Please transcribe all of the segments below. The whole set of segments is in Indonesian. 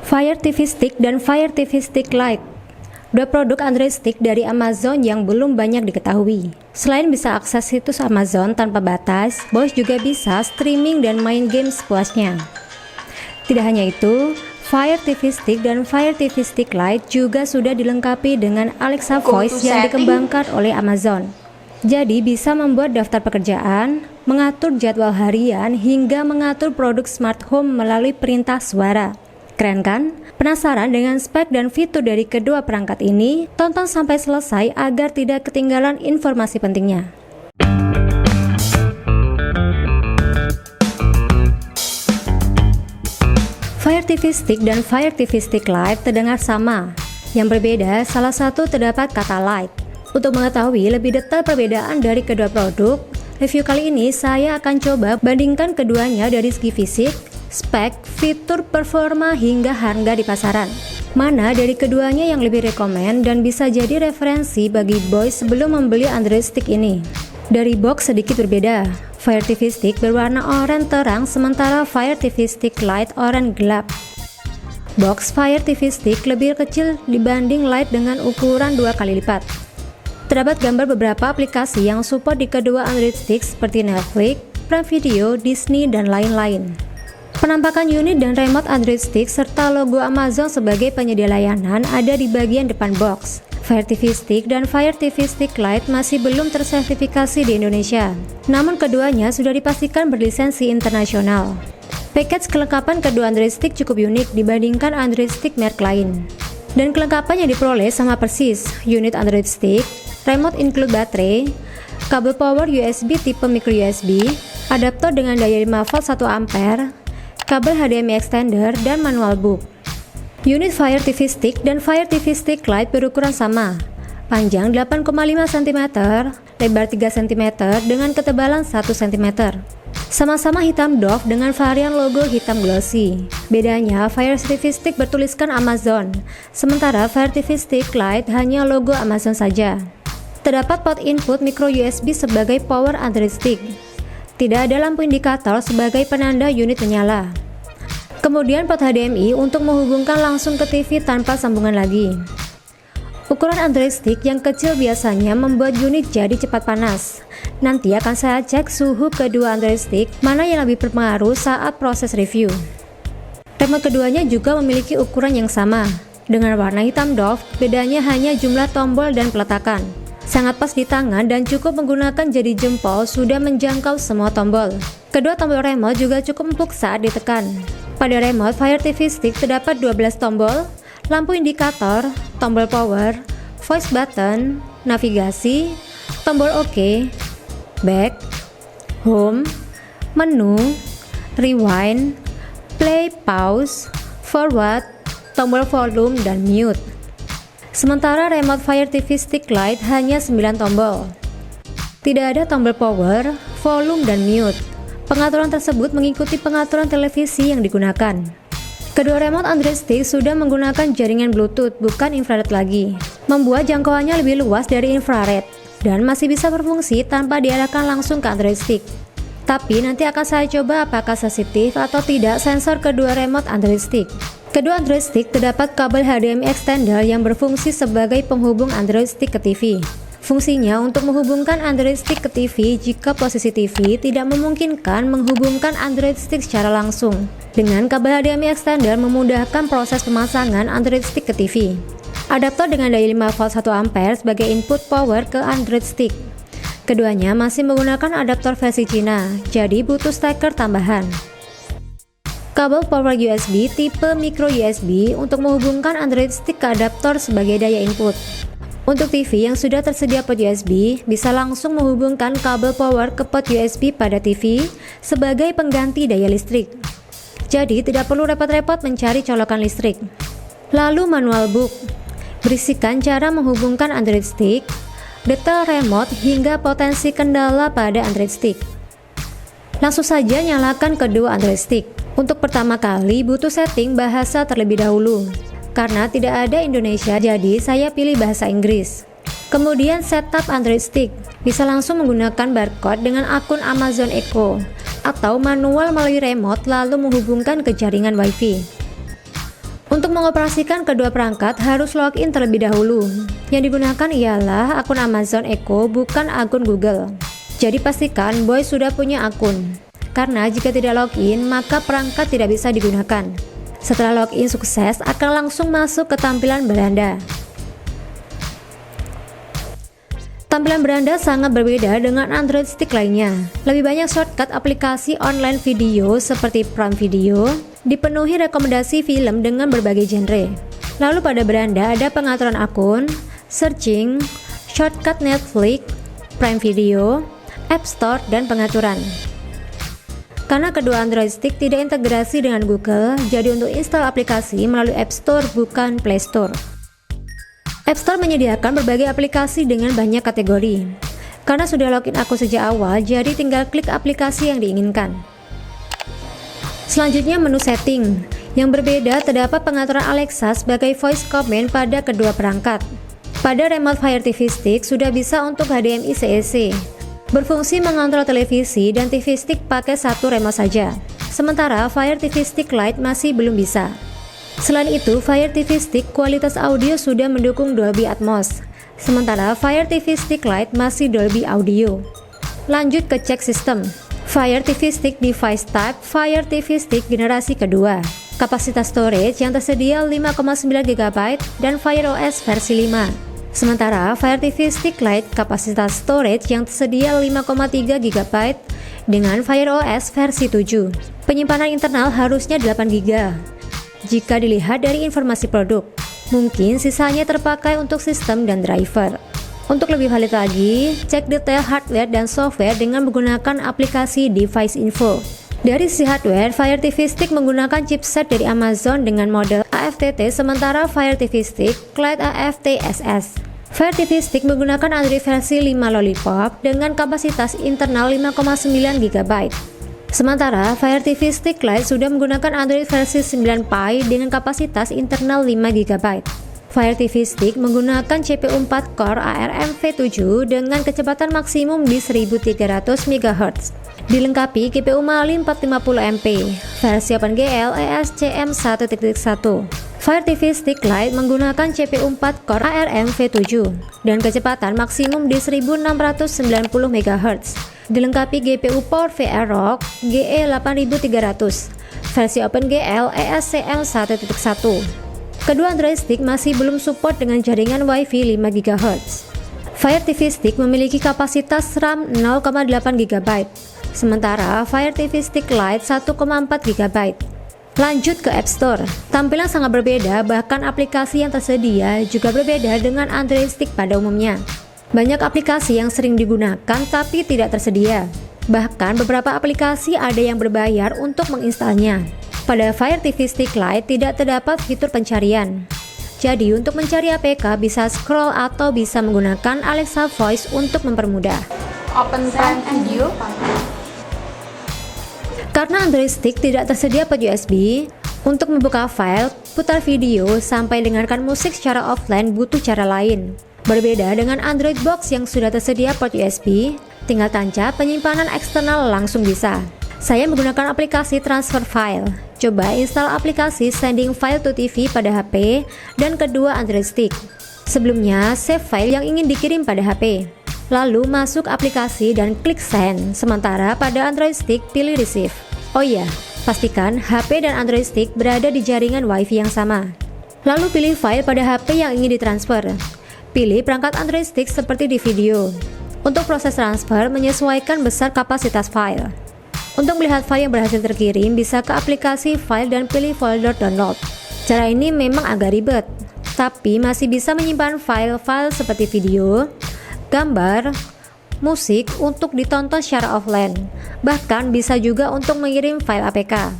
Fire TV Stick dan Fire TV Stick Lite, dua produk Android Stick dari Amazon yang belum banyak diketahui. Selain bisa akses situs Amazon tanpa batas, Boys juga bisa streaming dan main game sepuasnya. Tidak hanya itu, Fire TV Stick dan Fire TV Stick Lite juga sudah dilengkapi dengan Alexa Voice yang dikembangkan oleh Amazon. Jadi bisa membuat daftar pekerjaan, mengatur jadwal harian, hingga mengatur produk smart home melalui perintah suara. Keren kan? Penasaran dengan spek dan fitur dari kedua perangkat ini? Tonton sampai selesai agar tidak ketinggalan informasi pentingnya. Fire TV Stick dan Fire TV Stick Lite terdengar sama. Yang berbeda, salah satu terdapat kata Lite. Untuk mengetahui lebih detail perbedaan dari kedua produk, review kali ini saya akan coba bandingkan keduanya dari segi fisik, spek, fitur, performa, hingga harga di pasaran. Mana dari keduanya yang lebih rekomen dan bisa jadi referensi bagi boys sebelum membeli Android Stick ini? Dari box sedikit berbeda. Fire TV Stick berwarna oranye terang sementara Fire TV Stick Lite oranye gelap. Box Fire TV Stick lebih kecil dibanding Lite dengan ukuran 2 kali lipat. Terdapat gambar beberapa aplikasi yang support di kedua Android Stick seperti Netflix, Prime Video, Disney, dan lain-lain. Penampakan unit dan remote Android Stick serta logo Amazon sebagai penyedia layanan ada di bagian depan box. Fire TV Stick dan Fire TV Stick Lite masih belum tersertifikasi di Indonesia, namun keduanya sudah dipastikan berlisensi internasional. Package kelengkapan kedua Android Stick cukup unik dibandingkan Android Stick merek lain. Dan kelengkapan yang diperoleh sama persis, unit Android Stick, remote include baterai, kabel power USB tipe micro USB, adaptor dengan daya 5 volt 1 ampere, kabel HDMI extender, dan manual boot. Unit Fire TV Stick dan Fire TV Stick Lite berukuran sama, panjang 8,5 cm, lebar 3 cm dengan ketebalan 1 cm. Sama-sama hitam doff dengan varian logo hitam glossy. Bedanya, Fire TV Stick bertuliskan Amazon, sementara Fire TV Stick Lite hanya logo Amazon saja. Terdapat port input micro USB sebagai power Android Stick. Tidak ada lampu indikator sebagai penanda unit menyala. Kemudian port HDMI untuk menghubungkan langsung ke TV tanpa sambungan lagi. Ukuran Android Stick yang kecil biasanya membuat unit jadi cepat panas. Nanti akan saya cek suhu kedua Android Stick mana yang lebih berpengaruh saat proses review. Remote keduanya juga memiliki ukuran yang sama. Dengan warna hitam doff, bedanya hanya jumlah tombol dan peletakan. Sangat pas di tangan dan cukup menggunakan jari jempol sudah menjangkau semua tombol. Kedua tombol remote juga cukup empuk saat ditekan. Pada remote Fire TV Stick terdapat 12 tombol, lampu indikator, tombol power, voice button, navigasi, tombol OK, back, home, menu, rewind, play, pause, forward, tombol volume, dan mute. Sementara remote Fire TV Stick Lite hanya 9 tombol. Tidak ada tombol power, volume, dan mute. Pengaturan tersebut mengikuti pengaturan televisi yang digunakan. Kedua remote Android Stick sudah menggunakan jaringan Bluetooth, bukan infrared lagi, membuat jangkauannya lebih luas dari infrared, dan masih bisa berfungsi tanpa diarahkan langsung ke Android Stick. Tapi nanti akan saya coba apakah sensitif atau tidak sensor kedua remote Android Stick. Kedua Android Stick terdapat kabel HDMI extender yang berfungsi sebagai penghubung Android Stick ke TV. Fungsinya untuk menghubungkan Android Stick ke TV jika posisi TV tidak memungkinkan menghubungkan Android Stick secara langsung. Dengan kabel HDMI extender memudahkan proses pemasangan Android Stick ke TV. Adaptor dengan daya 5 volt 1 ampere sebagai input power ke Android Stick. Keduanya masih menggunakan adaptor versi Cina, jadi butuh steker tambahan. Kabel power USB tipe micro USB untuk menghubungkan Android Stick ke adaptor sebagai daya input. Untuk TV yang sudah tersedia port USB, bisa langsung menghubungkan kabel power ke port USB pada TV sebagai pengganti daya listrik. Jadi tidak perlu repot-repot mencari colokan listrik. Lalu manual boot, berisikan cara menghubungkan Android Stick, detail remote hingga potensi kendala pada Android Stick. Langsung saja nyalakan kedua Android Stick. Untuk pertama kali butuh setting bahasa terlebih dahulu. Karena tidak ada Indonesia, jadi saya pilih bahasa Inggris. Kemudian setup Android Stick, bisa langsung menggunakan barcode dengan akun Amazon Echo, atau manual melalui remote lalu menghubungkan ke jaringan WiFi. Untuk mengoperasikan kedua perangkat harus login terlebih dahulu. Yang digunakan ialah akun Amazon Echo, bukan akun Google. Jadi pastikan Boy sudah punya akun, karena jika tidak login maka perangkat tidak bisa digunakan. Setelah login sukses, akan langsung masuk ke tampilan beranda. Tampilan beranda sangat berbeda dengan Android Stick lainnya. Lebih banyak shortcut aplikasi online video seperti Prime Video, dipenuhi rekomendasi film dengan berbagai genre. Lalu pada beranda ada pengaturan akun, searching, shortcut Netflix, Prime Video, App Store, dan pengaturan. Karena kedua Android Stick tidak integrasi dengan Google, jadi untuk install aplikasi melalui App Store bukan Play Store. App Store menyediakan berbagai aplikasi dengan banyak kategori. Karena sudah login akun sejak awal, jadi tinggal klik aplikasi yang diinginkan. Selanjutnya menu setting. Yang berbeda terdapat pengaturan Alexa sebagai voice command pada kedua perangkat. Pada remote Fire TV Stick sudah bisa untuk HDMI CEC. Berfungsi mengontrol televisi dan TV Stick pakai satu remote saja. Sementara Fire TV Stick Lite masih belum bisa. Selain itu, Fire TV Stick kualitas audio sudah mendukung Dolby Atmos. Sementara Fire TV Stick Lite masih Dolby Audio. Lanjut ke cek sistem. Fire TV Stick Device Type Fire TV Stick generasi kedua. Kapasitas storage yang tersedia 5,9 GB dan Fire OS versi 5. Sementara Fire TV Stick Lite kapasitas storage yang tersedia 5,3 GB dengan Fire OS versi 7. Penyimpanan internal harusnya 8 GB. Jika dilihat dari informasi produk, mungkin sisanya terpakai untuk sistem dan driver. Untuk lebih valid lagi, cek detail hardware dan software dengan menggunakan aplikasi Device Info. Dari sisi hardware, Fire TV Stick menggunakan chipset dari Amazon dengan model AFTT, sementara Fire TV Stick Lite AFT-SS. Fire TV Stick menggunakan Android versi 5 Lollipop dengan kapasitas internal 5,9 GB. Sementara Fire TV Stick Lite sudah menggunakan Android versi 9 Pie dengan kapasitas internal 5 GB. Fire TV Stick menggunakan CPU 4 core ARM V7 dengan kecepatan maksimum di 1300 MHz. Dilengkapi GPU Mali 450MP, versi OpenGL ESCM 1.1. Fire TV Stick Lite menggunakan CPU 4 core ARM V7 dan kecepatan maksimum di 1690 MHz. Dilengkapi GPU Power VROC GE8300, versi OpenGL ESCM 1.1. Kedua Android Stick masih belum support dengan jaringan Wi-Fi 5 GHz. Fire TV Stick memiliki kapasitas RAM 0,8 GB, sementara Fire TV Stick Lite 1,4 GB. Lanjut ke App Store. Tampilan sangat berbeda, bahkan aplikasi yang tersedia juga berbeda dengan Android Stick pada umumnya. Banyak aplikasi yang sering digunakan tapi tidak tersedia. Bahkan beberapa aplikasi ada yang berbayar untuk menginstalnya. Pada Fire TV Stick Lite tidak terdapat fitur pencarian. Jadi untuk mencari APK bisa scroll atau bisa menggunakan Alexa Voice untuk mempermudah. Open Prime Video. Karena Android Stick tidak tersedia port USB, untuk membuka file, putar video, sampai dengarkan musik secara offline butuh cara lain. Berbeda dengan Android Box yang sudah tersedia port USB, tinggal tancap penyimpanan eksternal langsung bisa. Saya menggunakan aplikasi Transfer File. Coba install aplikasi Sending File to TV pada HP dan kedua Android Stick. Sebelumnya, save file yang ingin dikirim pada HP. Lalu masuk aplikasi dan klik Send, sementara pada Android Stick pilih Receive. Oh iya, pastikan HP dan Android Stick berada di jaringan Wi-Fi yang sama. Lalu pilih file pada HP yang ingin ditransfer. Pilih perangkat Android Stick seperti di video. Untuk proses transfer, menyesuaikan besar kapasitas file. Untuk melihat file yang berhasil terkirim, bisa ke aplikasi file dan pilih folder download. Cara ini memang agak ribet, tapi masih bisa menyimpan file-file seperti video, gambar, musik untuk ditonton secara offline. Bahkan bisa juga untuk mengirim file APK.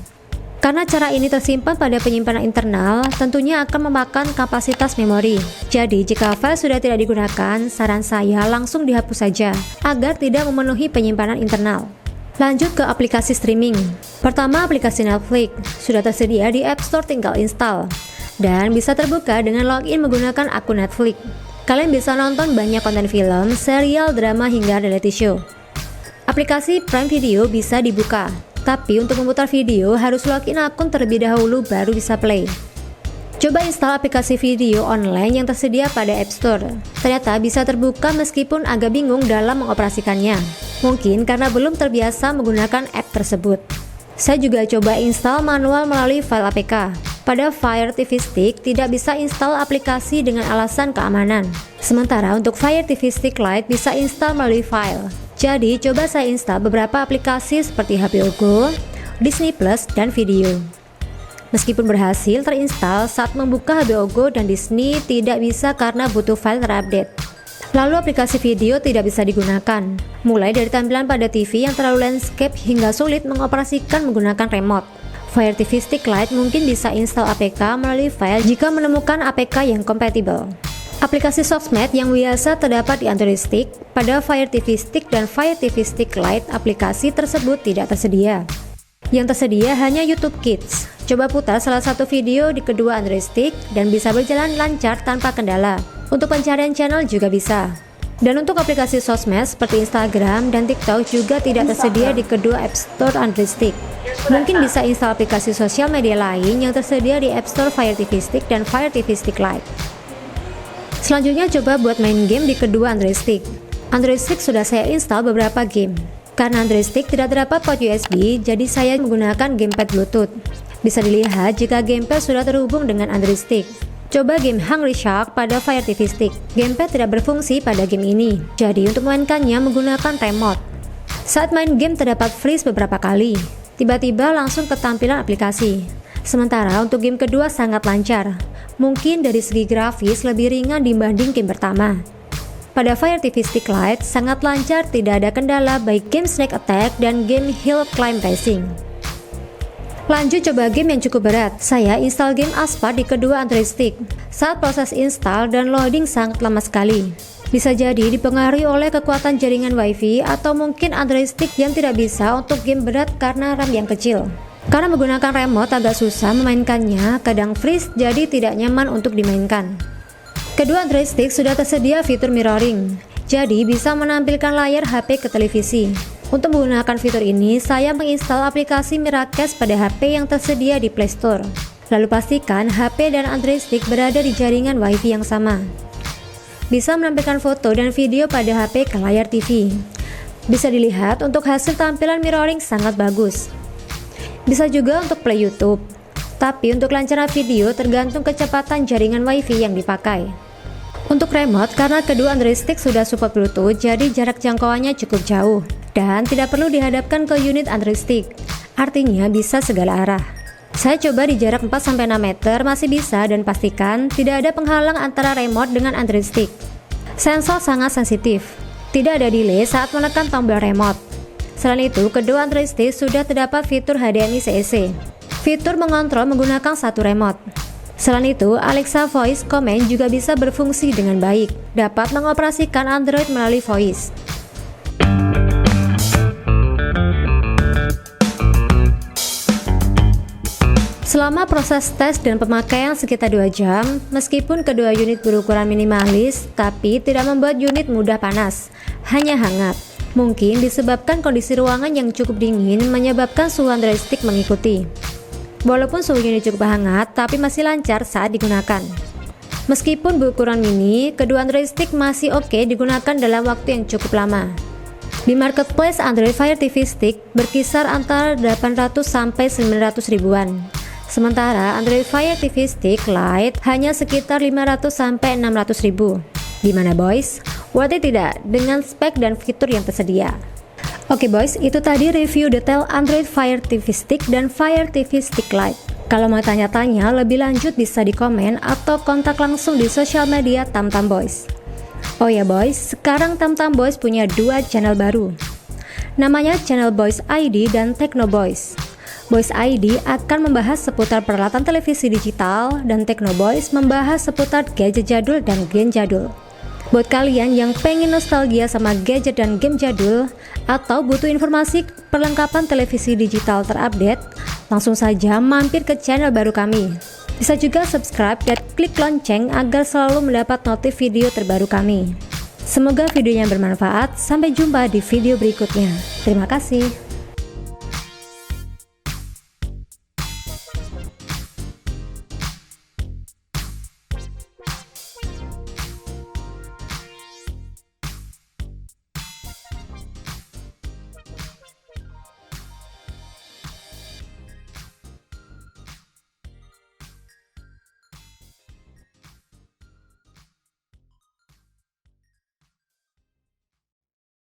Karena cara ini tersimpan pada penyimpanan internal, tentunya akan memakan kapasitas memori. Jadi jika file sudah tidak digunakan, saran saya langsung dihapus saja, agar tidak memenuhi penyimpanan internal. Lanjut ke aplikasi streaming. Pertama, aplikasi Netflix sudah tersedia di App Store, tinggal install dan bisa terbuka dengan login menggunakan akun Netflix. Kalian bisa nonton banyak konten film, serial, drama, hingga reality show. Aplikasi Prime Video bisa dibuka, tapi untuk memutar video harus login akun terlebih dahulu baru bisa play. Coba install aplikasi video online yang tersedia pada App Store. Ternyata bisa terbuka meskipun agak bingung dalam mengoperasikannya. Mungkin karena belum terbiasa menggunakan app tersebut. Saya juga coba install manual melalui file APK. Pada Fire TV Stick tidak bisa install aplikasi dengan alasan keamanan. Sementara untuk Fire TV Stick Lite bisa install melalui file. Jadi coba saya install beberapa aplikasi seperti HBO Go, Disney Plus, dan Video. Meskipun berhasil terinstall, saat membuka HBO Go dan Disney tidak bisa karena butuh file terupdate. Lalu aplikasi video tidak bisa digunakan, mulai dari tampilan pada TV yang terlalu landscape hingga sulit mengoperasikan menggunakan remote. Fire TV Stick Lite mungkin bisa install APK melalui file jika menemukan APK yang kompatibel. Aplikasi sosmed yang biasa terdapat di Android Stick, pada Fire TV Stick dan Fire TV Stick Lite aplikasi tersebut tidak tersedia. Yang tersedia hanya YouTube Kids. Coba putar salah satu video di kedua Android Stick dan bisa berjalan lancar tanpa kendala. Untuk pencarian channel juga bisa. Dan untuk aplikasi sosmed seperti Instagram dan TikTok juga tidak tersedia di kedua App Store Android Stick. Mungkin bisa install aplikasi sosial media lain yang tersedia di App Store Fire TV Stick dan Fire TV Stick Lite. Selanjutnya coba buat main game di kedua Android Stick. Android Stick sudah saya install beberapa game. Karena Android Stick tidak terdapat port USB, jadi saya menggunakan gamepad Bluetooth. Bisa dilihat jika gamepad sudah terhubung dengan Android Stick. Coba game Hungry Shark pada Fire TV Stick. Gamepad tidak berfungsi pada game ini, jadi untuk memainkannya menggunakan remote. Saat main game terdapat freeze beberapa kali, tiba-tiba langsung ke tampilan aplikasi. Sementara untuk game kedua sangat lancar, mungkin dari segi grafis lebih ringan dibanding game pertama. Pada Fire TV Stick Lite sangat lancar, tidak ada kendala baik game Snake Attack dan game Hill Climb Racing. Lanjut coba game yang cukup berat. Saya install game Asphalt di kedua Android Stick. Saat proses install dan loading sangat lama sekali. Bisa jadi dipengaruhi oleh kekuatan jaringan WiFi atau mungkin Android Stick yang tidak bisa untuk game berat karena RAM yang kecil. Karena menggunakan remote agak susah memainkannya, kadang freeze jadi tidak nyaman untuk dimainkan. Kedua Android Stick sudah tersedia fitur mirroring, jadi bisa menampilkan layar HP ke televisi. Untuk menggunakan fitur ini, saya menginstal aplikasi Miracast pada HP yang tersedia di Play Store. Lalu pastikan HP dan Android Stick berada di jaringan WiFi yang sama. Bisa menampilkan foto dan video pada HP ke layar TV. Bisa dilihat untuk hasil tampilan mirroring sangat bagus. Bisa juga untuk play YouTube. Tapi untuk lancaran video tergantung kecepatan jaringan WiFi yang dipakai. Untuk remote, karena kedua Android Stick sudah support Bluetooth, jadi jarak jangkauannya cukup jauh dan tidak perlu dihadapkan ke unit Android Stick. Artinya bisa segala arah. Saya coba di jarak 4-6 meter masih bisa dan pastikan tidak ada penghalang antara remote dengan Android Stick. Sensor sangat sensitif. Tidak ada delay saat menekan tombol remote. Selain itu, kedua Android Stick sudah terdapat fitur HDMI CEC. Fitur mengontrol menggunakan satu remote. Selain itu, Alexa Voice Command juga bisa berfungsi dengan baik, dapat mengoperasikan Android melalui voice. Selama proses tes dan pemakaian sekitar 2 jam, meskipun kedua unit berukuran minimalis, tapi tidak membuat unit mudah panas, hanya hangat. Mungkin disebabkan kondisi ruangan yang cukup dingin menyebabkan suhu Android Stick mengikuti. Walaupun suhunya cukup hangat, tapi masih lancar saat digunakan. Meskipun berukuran mini, kedua Android Stick masih oke digunakan dalam waktu yang cukup lama. Di marketplace Android Fire TV Stick berkisar antara 800 sampai 900 ribuan. Sementara Android Fire TV Stick Lite hanya sekitar 500 sampai 600 ribu. Gimana boys? Worth it tidak dengan spek dan fitur yang tersedia? Oke boys, itu tadi review detail Android Fire TV Stick dan Fire TV Stick Lite. Kalau mau tanya-tanya lebih lanjut bisa di komen atau kontak langsung di sosial media Tamtam Boys. Oh ya boys, sekarang Tamtam Boys punya 2 channel baru. Namanya Channel Boys ID dan Techno Boys. Boys ID akan membahas seputar peralatan televisi digital dan Techno Boys membahas seputar gadget jadul dan game jadul. Buat kalian yang pengen nostalgia sama gadget dan game jadul atau butuh informasi perlengkapan televisi digital terupdate, langsung saja mampir ke channel baru kami. Bisa juga subscribe dan klik lonceng agar selalu mendapat notif video terbaru kami. Semoga videonya bermanfaat. Sampai jumpa di video berikutnya. Terima kasih.